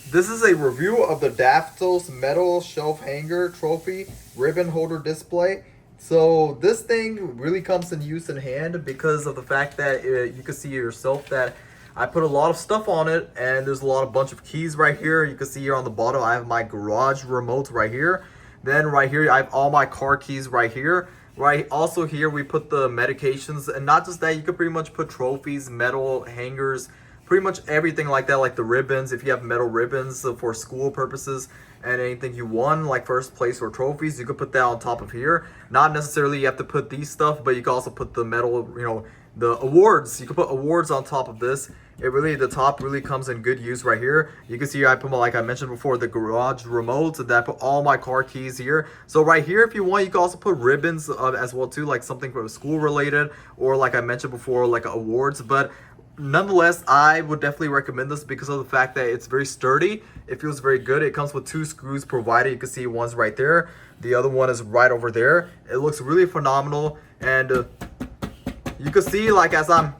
This is a review of the Dafftos metal shelf hanger trophy ribbon holder display. So this thing really comes in use in hand because of the fact that you can see yourself that I put a lot of stuff on it, and there's a bunch of keys right here. You can see here on the bottom I have my garage remote right here. Then right here I have all my car keys right here. Right, also here we put the medications, and not just that, you could pretty much put trophies, metal hangers, pretty much everything like that, like the ribbons, if you have metal ribbons for school purposes, and anything you won, like first place or trophies, you could put that on top of here. Not necessarily you have to put these stuff, but you can also put the metal, the awards. You can put awards on top of this. The top really comes in good use right here. You can see I put my, like I mentioned before, the garage remote, and I put all my car keys here. So right here, if you want, you can also put ribbons as well too, like something for school related, or like I mentioned before, like awards. But nonetheless, I would definitely recommend this because of the fact that it's very sturdy. It feels very good. It comes with 2 screws provided. You can see one's right there. The other one is right over there. It looks really phenomenal. And you can see, like, as I'm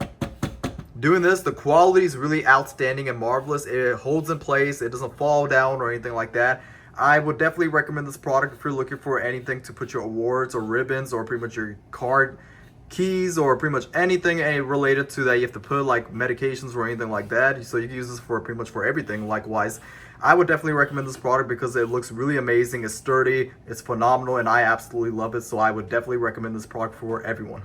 doing this, the quality is really outstanding and marvelous. It holds in place. It doesn't fall down or anything like that. I would definitely recommend this product if you're looking for anything to put your awards or ribbons or pretty much your card keys or pretty much anything related to that you have to put, like medications or anything like that. So you can use this for pretty much for everything. Likewise, I would definitely recommend this product because it looks really amazing. It's sturdy, it's phenomenal, and I absolutely love it. So I would definitely recommend this product for everyone.